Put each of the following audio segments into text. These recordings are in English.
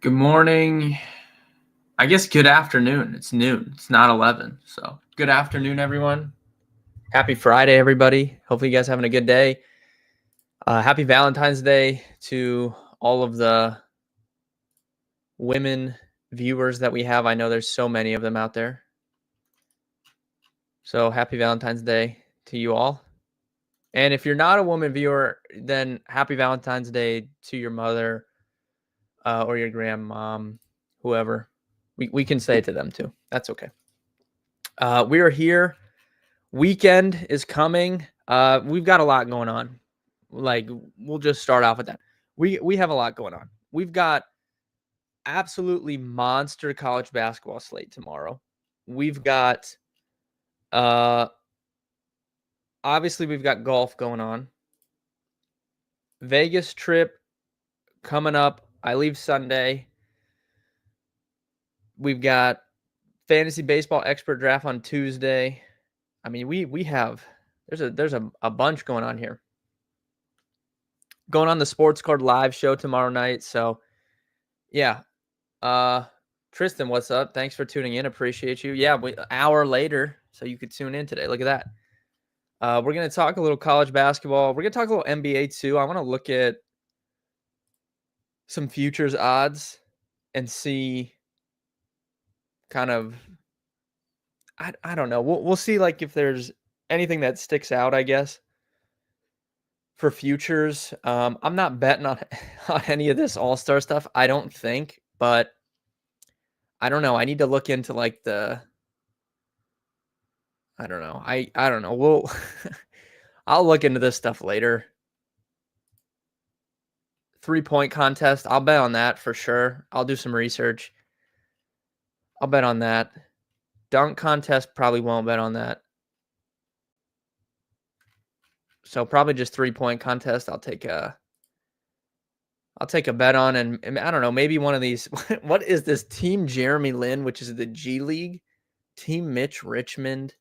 Good morning. I guess good afternoon. It's noon. It's not 11. So good afternoon, everyone. Happy Friday, everybody. Hopefully you guys are having a good day. Happy Valentine's Day to all of the women viewers that we have. I know there's so many of them out there. So happy Valentine's Day to you all. And if you're not a woman viewer, then happy Valentine's Day to your mother or your grandmom, whoever. We can say it to them too. That's okay. We are here. Weekend is coming. We've got a lot going on. Like, we'll just start off with that. We have a lot going on. We've got absolutely monster college basketball slate tomorrow. We've got obviously we've got golf going on. Vegas trip coming up. I leave Sunday. We've got fantasy baseball expert draft on Tuesday. I mean, we have there's a bunch going on here. Going on the Sports Card live show tomorrow night. So yeah. Tristan, what's up? Thanks for tuning in. Appreciate you. Yeah, hour later, so you could tune in today. Look at that. We're going to talk a little college basketball. We're going to talk a little NBA too. I want to look at some futures odds and see kind of I don't know. We'll see like if there's anything that sticks out, I guess. For futures, I'm not betting on any of this all-star stuff, I don't think, but I don't know. I need to look into like I don't know. I don't know. We'll I'll look into this stuff later. 3-point contest. I'll bet on that for sure. I'll do some research. I'll bet on that. Dunk contest, probably won't bet on that. So probably just 3-point contest. I'll take a bet on, and I don't know, maybe one of these. What is this? Team Jeremy Lin, which is the G League. Team Mitch Richmond.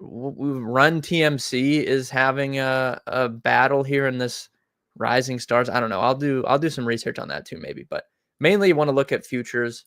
Run TMC is having a battle here in this Rising Stars. I don't know. I'll do some research on that too, maybe. But mainly you want to look at futures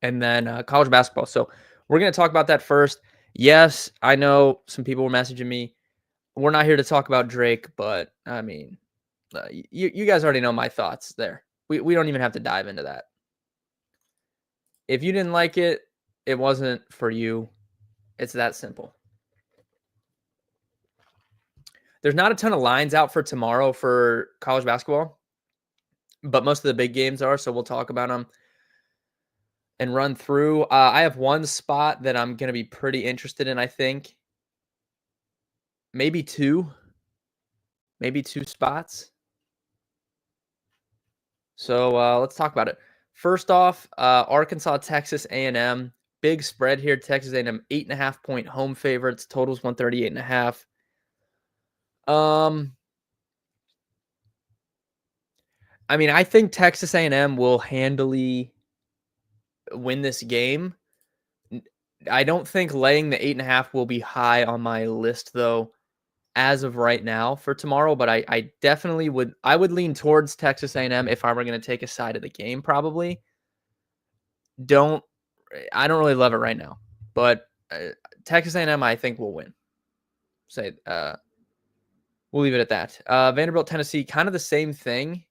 and then college basketball. So we're going to talk about that first. Yes, I know some people were messaging me. We're not here to talk about Drake, but I mean, you guys already know my thoughts there. We don't even have to dive into that. If you didn't like it, it wasn't for you. It's that simple. There's not a ton of lines out for tomorrow for college basketball, but most of the big games are, so we'll talk about them and run through. I have one spot that I'm going to be pretty interested in, I think. Maybe two spots. So let's talk about it. First off, Arkansas, Texas A&M. Big spread here. Texas A&M 8.5-point home favorites. Totals 138.5. I mean, I think Texas A&M will handily win this game. I don't think laying the 8.5 will be high on my list, though, as of right now for tomorrow. But I definitely would lean towards Texas A&M if I were going to take a side of the game, probably. I don't really love it right now, but Texas A&M I think will win. We'll leave it at that. Vanderbilt, Tennessee, kind of the same thing.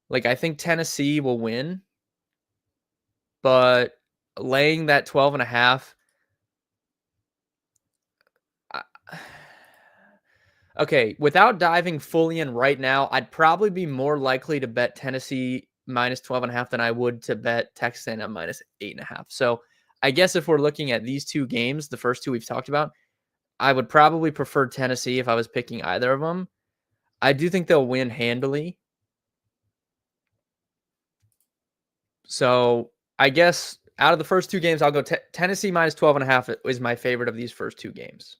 Like, I think Tennessee will win, but laying that 12.5. Okay, without diving fully in right now, I'd probably be more likely to bet Tennessee minus 12.5 than I would to bet Texas A&M minus 8.5. So I guess if we're looking at these two games, the first two we've talked about, I would probably prefer Tennessee if I was picking either of them. I do think they'll win handily. So I guess out of the first two games, I'll go Tennessee minus 12.5 is my favorite of these first two games.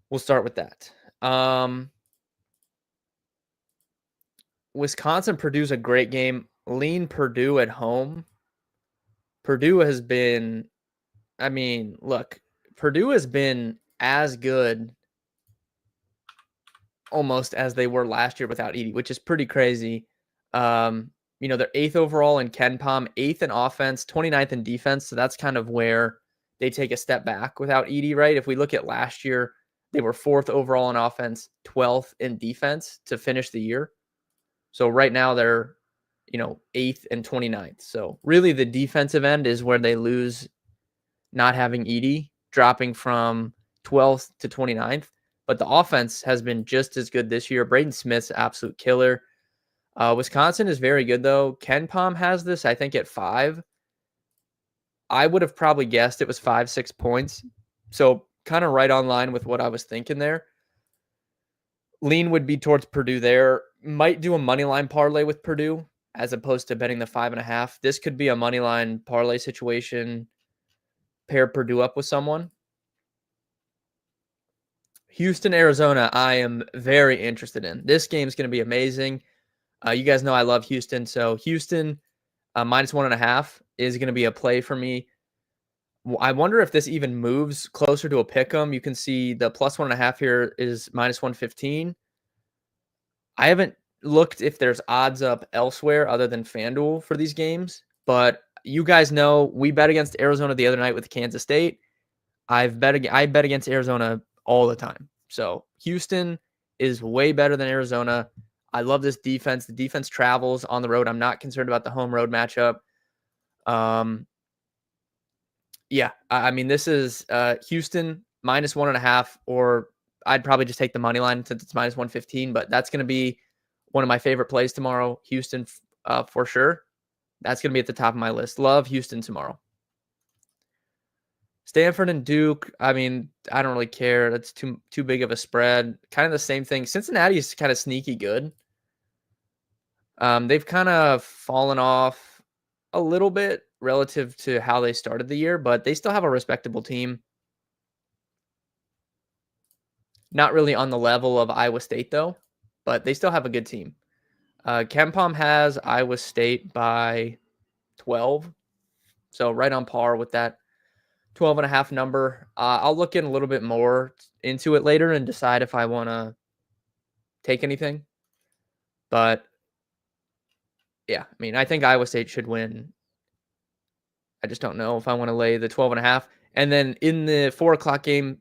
We'll start with that. Wisconsin, Purdue's a great game. Lean Purdue at home. Purdue has been, I mean, look, Purdue has been as good almost as they were last year without Edie, which is pretty crazy. They're 8th overall in KenPom, 8th in offense, 29th in defense. So that's kind of where they take a step back without Edie, right? If we look at last year, they were 4th overall in offense, 12th in defense to finish the year. So right now they're, 8th and 29th. So really the defensive end is where they lose not having Edie, dropping from 12th to 29th. But the offense has been just as good this year. Braden Smith's absolute killer. Wisconsin is very good, though. KenPom has this, I think, at 5. I would have probably guessed it was 5-6 points. So kind of right on line with what I was thinking there. Lean would be towards Purdue there. Might do a money line parlay with Purdue as opposed to betting the 5.5. This could be a money line parlay situation. Pair Purdue up with someone. Houston, Arizona, I am very interested in. This game is going to be amazing. You guys know I love Houston. So Houston -1.5 is going to be a play for me. I wonder if this even moves closer to a pick 'em. You can see the +1.5 here is -115. I haven't looked if there's odds up elsewhere other than FanDuel for these games, but you guys know we bet against Arizona the other night with Kansas State. I bet against Arizona all the time. So Houston is way better than Arizona. I love this defense. The defense travels on the road. I'm not concerned about the home road matchup. This is Houston -1.5, or I'd probably just take the money line since it's -115. But that's going to be one of my favorite plays tomorrow. Houston for sure. That's going to be at the top of my list. Love Houston tomorrow. Stanford and Duke, I don't really care. That's too big of a spread. Kind of the same thing. Cincinnati is kind of sneaky good. They've kind of fallen off a little bit relative to how they started the year, but they still have a respectable team. Not really on the level of Iowa State, though, but they still have a good team. KenPom has Iowa State by 12, so right on par with that 12.5 number. I'll look in a little bit more into it later and decide if I want to take anything. But yeah, I think Iowa State should win. I just don't know if I want to lay the 12.5. And then in the 4:00 game,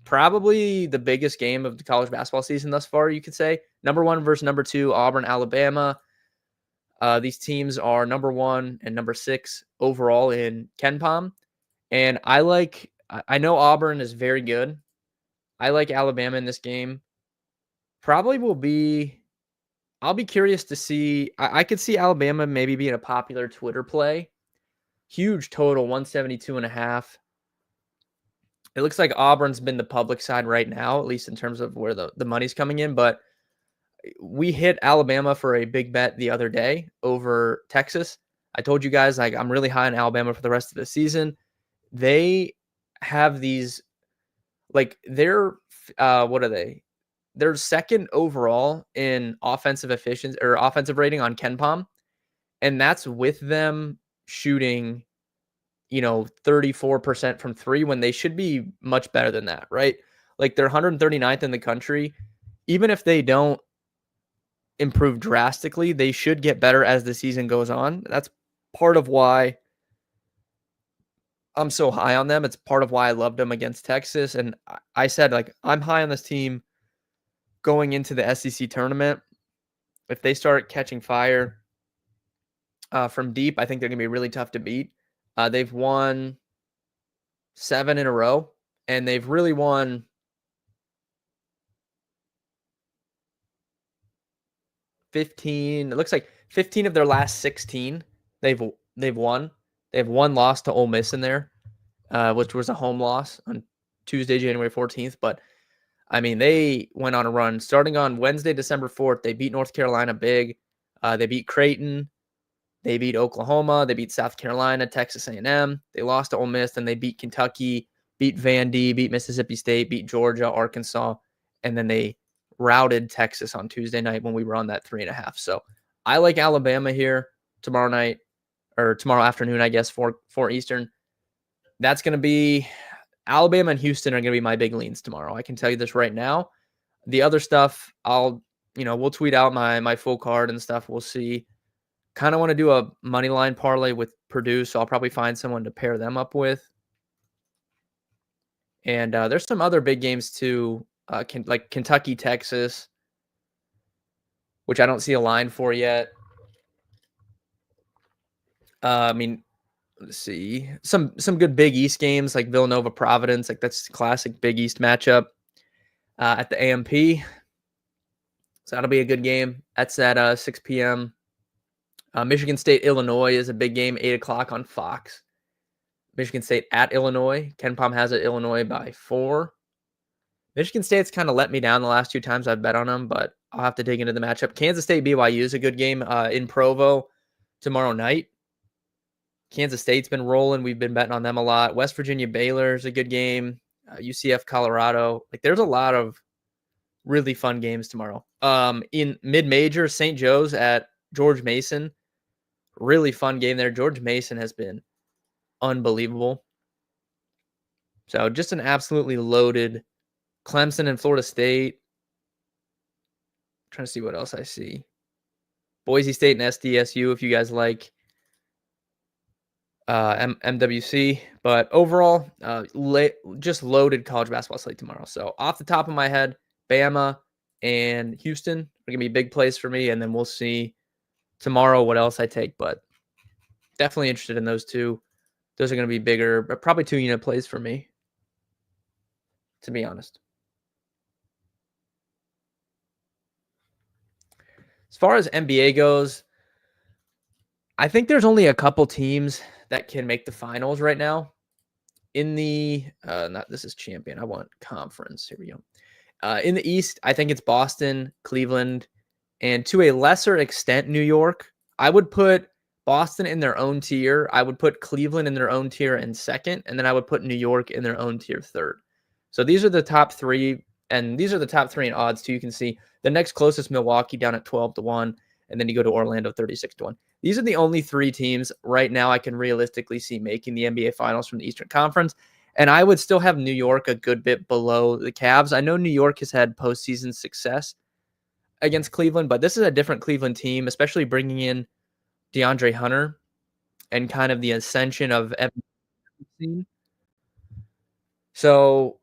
probably the biggest game of the college basketball season thus far, you could say. Number 1 versus number 2, Auburn, Alabama. These teams are number 1 and number 6 overall in KenPom. And I know Auburn is very good. I like Alabama in this game. I'll be curious to see. I could see Alabama maybe being a popular Twitter play. Huge total, 172.5. It looks like Auburn's been the public side right now, at least in terms of where the money's coming in. But we hit Alabama for a big bet the other day over Texas. I told you guys, I'm really high on Alabama for the rest of the season. They have these, they're, what are they? They're second overall in offensive efficiency or offensive rating on KenPom. And that's with them shooting, 34% from 3 when they should be much better than that, right? They're 139th in the country. Even if they don't improve drastically, they should get better as the season goes on. That's part of why I'm so high on them. It's part of why I loved them against Texas. And I said, I'm high on this team going into the SEC tournament. If they start catching fire from deep, I think they're going to be really tough to beat. They've won 7 in a row, and they've really won 15. It looks like 15 of their last 16 they've won. They have 1 loss to Ole Miss in there, which was a home loss on Tuesday, January 14th. But they went on a run starting on Wednesday, December 4th. They beat North Carolina big. They beat Creighton. They beat Oklahoma. They beat South Carolina, Texas A&M. They lost to Ole Miss. Then they beat Kentucky, beat Vandy, beat Mississippi State, beat Georgia, Arkansas, and then they routed Texas on Tuesday night when we were on that 3.5. So I like Alabama here tomorrow night, or tomorrow afternoon, I guess, 4 Eastern. That's going to be Alabama and Houston are going to be my big leans tomorrow. I can tell you this right now. The other stuff, we'll tweet out my full card and stuff. We'll see. Kind of want to do a money line parlay with Purdue, so I'll probably find someone to pair them up with. And there's some other big games too, like Kentucky, Texas, which I don't see a line for yet. Let's see some good Big East games like Villanova, Providence. Like that's classic Big East matchup at the AMP. So that'll be a good game. That's at 6 p.m. Michigan State, Illinois is a big game, 8 o'clock on Fox. Michigan State at Illinois. Ken Pom has it Illinois by 4. Michigan State's kind of let me down the last 2 times I've bet on them, but I'll have to dig into the matchup. Kansas State, BYU is a good game in Provo tomorrow night. Kansas State's been rolling. We've been betting on them a lot. West Virginia, Baylor is a good game. UCF, Colorado. Like there's a lot of really fun games tomorrow. In mid-major, St. Joe's at George Mason. Really fun game there. George Mason has been unbelievable. So just an absolutely loaded Clemson and Florida State. I'm trying to see what else I see. Boise State and SDSU if you guys like MWC. But overall, just loaded college basketball slate tomorrow. So off the top of my head, Bama and Houston are going to be big plays for me. And then we'll see tomorrow what else I take. But definitely interested in those two. Those are going to be bigger, but probably 2-unit plays for me, to be honest. As far as NBA goes, I think there's only a couple teams that can make the finals right now. In the this is champion. I want conference. Here we go. In the East, I think it's Boston, Cleveland, and to a lesser extent, New York. I would put Boston in their own tier. I would put Cleveland in their own tier in second, and then I would put New York in their own tier third. So these are the top 3, and these are the top 3 in odds too. You can see the next closest Milwaukee down at 12-1, and then you go to Orlando 36-1. These are the only 3 teams right now I can realistically see making the NBA Finals from the Eastern Conference, and I would still have New York a good bit below the Cavs. I know New York has had postseason success against Cleveland, but this is a different Cleveland team, especially bringing in DeAndre Hunter and kind of the ascension of Evan. So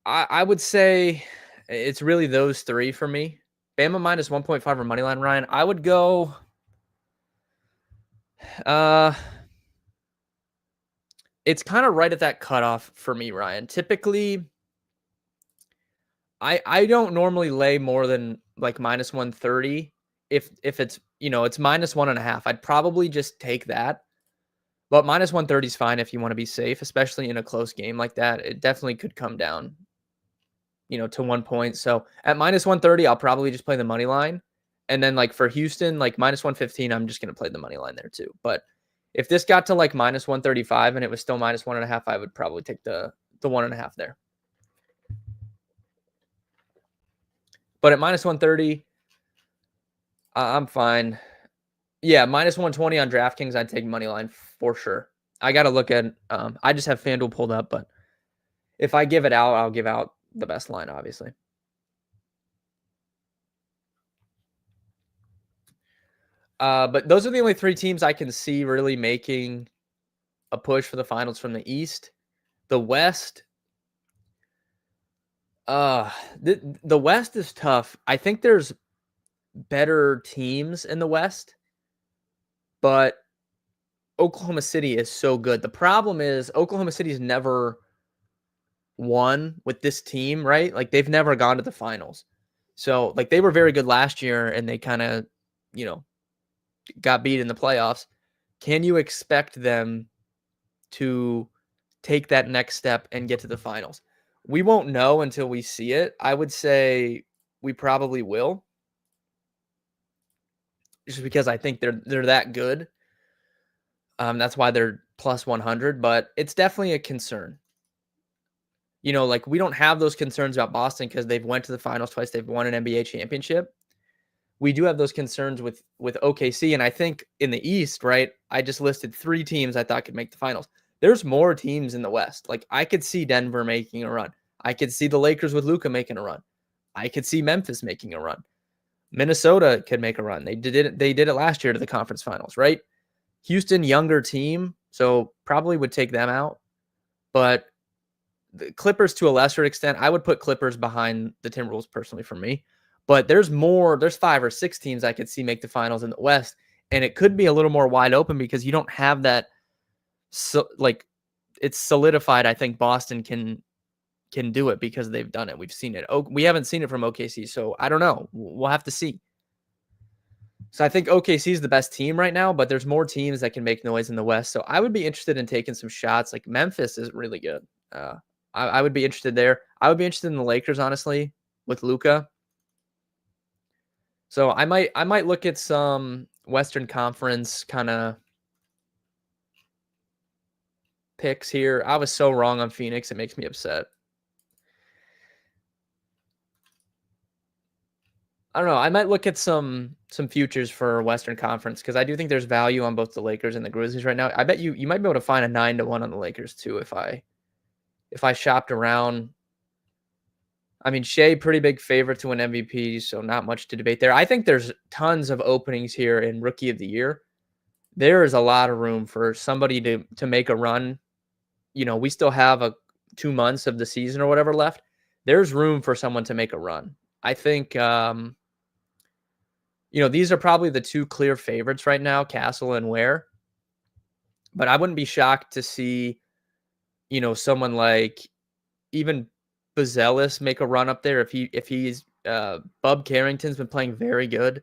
I would say it's really those 3 for me. Bama minus 1.5 or money line, Ryan. I would go it's kind of right at that cutoff for me, Ryan. Typically, I don't normally lay more than like minus 130. If it's, it's minus 1.5, I'd probably just take that. But minus 130 is fine if you want to be safe, especially in a close game like that. It definitely could come down, to 1 point. So at minus 130, I'll probably just play the money line. And then like for Houston, like minus 115, I'm just going to play the money line there too. But if this got to like minus 135 and it was still minus 1.5, I would probably take the 1.5 there. But at minus 130, I'm fine. Yeah, minus 120 on DraftKings, I'd take money line for sure. I got to look at I just have FanDuel pulled up, but if I give it out, I'll give out the best line, obviously. But those are the only 3 teams I can see really making a push for the finals from the East. The West, the West is tough. I think there's better teams in the West, but Oklahoma City is so good. The problem is Oklahoma City's never won with this team, right? Like they've never gone to the finals. So like they were very good last year and they kind of, got beat in the playoffs. Can you expect them to take that next step and get to the finals? We won't know until we see it. I would say we probably will. Just because I think they're that good. That's why they're plus 100, but it's definitely a concern. Like we don't have those concerns about Boston because they've went to the finals twice. They've won an NBA championship. We do have those concerns with OKC. And I think in the East, right, I just listed 3 teams I thought could make the finals. There's more teams in the West. Like I could see Denver making a run. I could see the Lakers with Luka making a run. I could see Memphis making a run. Minnesota could make a run. They did it last year to the conference finals, right? Houston, younger team, so probably would take them out. But the Clippers, to a lesser extent, I would put Clippers behind the Timberwolves personally for me. But there's 5 or 6 teams I could see make the finals in the West, and it could be a little more wide open because you don't have that. So like, it's solidified. I think Boston can do it because they've done it. We've seen it. We haven't seen it from OKC, so I don't know. We'll have to see. So I think OKC is the best team right now, but there's more teams that can make noise in the West. So I would be interested in taking some shots. Like Memphis is really good. I would be interested there. I would be interested in the Lakers, honestly, with Luka. So I might look at some Western Conference kind of picks here. I was so wrong on Phoenix. It makes me upset. I don't know. I might look at some futures for Western Conference because I do think there's value on both the Lakers and the Grizzlies right now. I bet you might be able to find a 9-1 on the Lakers too if I shopped around. I mean, Shea, pretty big favorite to win MVP, so not much to debate there. I think there's tons of openings here in Rookie of the Year. There is a lot of room for somebody to make a run. You know, we still have 2 months of the season or whatever left. There's room for someone to make a run. I think these are probably the 2 clear favorites right now, Castle and Ware. But I wouldn't be shocked to see, someone like even Bazelis make a run up there if he's Bub Carrington's been playing very good.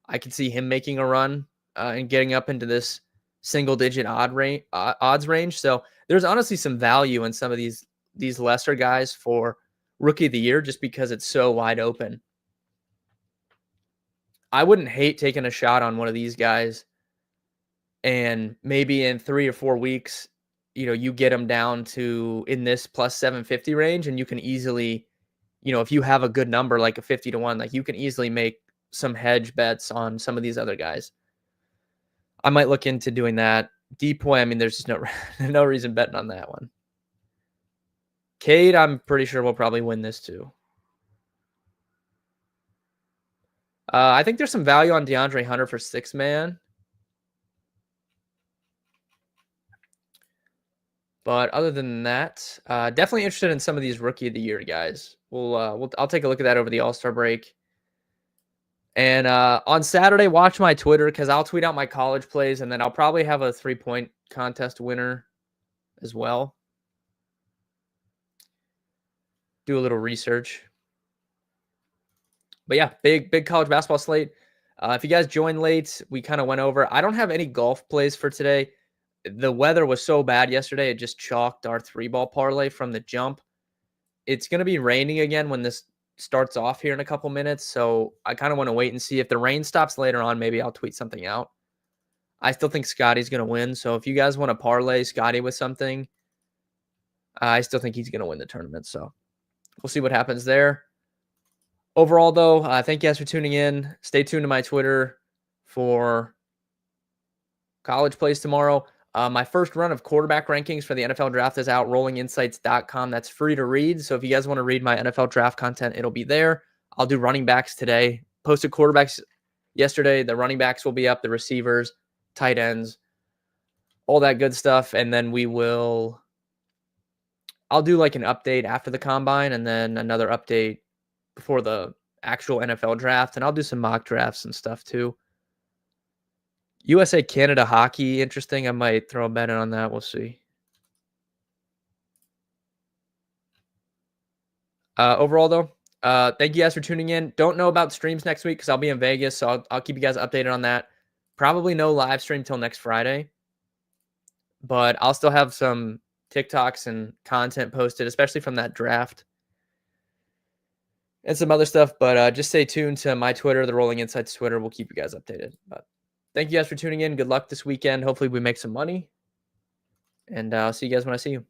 I could see him making a run and getting up into this single-digit odds range. So there's honestly some value in some of these lesser guys for Rookie of the Year just because it's so wide open. I wouldn't hate taking a shot on one of these guys, and maybe in 3 or 4 weeks, you get them down to in this plus 750 range, and you can easily, if you have a good number like a 50-1, like you can easily make some hedge bets on some of these other guys. I might look into doing that. Depoy, I mean, there's just no reason betting on that one. Cade, I'm pretty sure will probably win this too. I think there's some value on DeAndre Hunter for 6-man. But other than that, definitely interested in some of these Rookie of the Year guys. I'll take a look at that over the All-Star break. And on Saturday, watch my Twitter because I'll tweet out my college plays, and then I'll probably have a 3-point contest winner as well. Do a little research. But yeah, big college basketball slate. If you guys joined late, we kind of went over. I don't have any golf plays for today. The weather was so bad yesterday, it just chalked our 3-ball parlay from the jump. It's going to be raining again when this starts off here in a couple minutes, so I kind of want to wait and see. If the rain stops later on, maybe I'll tweet something out. I still think Scotty's going to win, so if you guys want to parlay Scotty with something, I still think he's going to win the tournament, so we'll see what happens there. Overall, though, thank you guys for tuning in. Stay tuned to my Twitter for college plays tomorrow. My first run of quarterback rankings for the NFL draft is out, rollinginsights.com. That's free to read. So if you guys want to read my NFL draft content, it'll be there. I'll do running backs today. Posted quarterbacks yesterday. The running backs will be up, the receivers, tight ends, all that good stuff. And then I'll do like an update after the combine and then another update before the actual NFL draft. And I'll do some mock drafts and stuff too. USA Canada hockey, interesting. I might throw a bet in on that. We'll see. Overall, though, thank you guys for tuning in. Don't know about streams next week because I'll be in Vegas, so I'll keep you guys updated on that. Probably no live stream till next Friday, but I'll still have some TikToks and content posted, especially from that draft and some other stuff. But just stay tuned to my Twitter, the Rolling Insights Twitter. We'll keep you guys updated. But thank you guys for tuning in. Good luck this weekend. Hopefully we make some money. And I'll see you guys when I see you.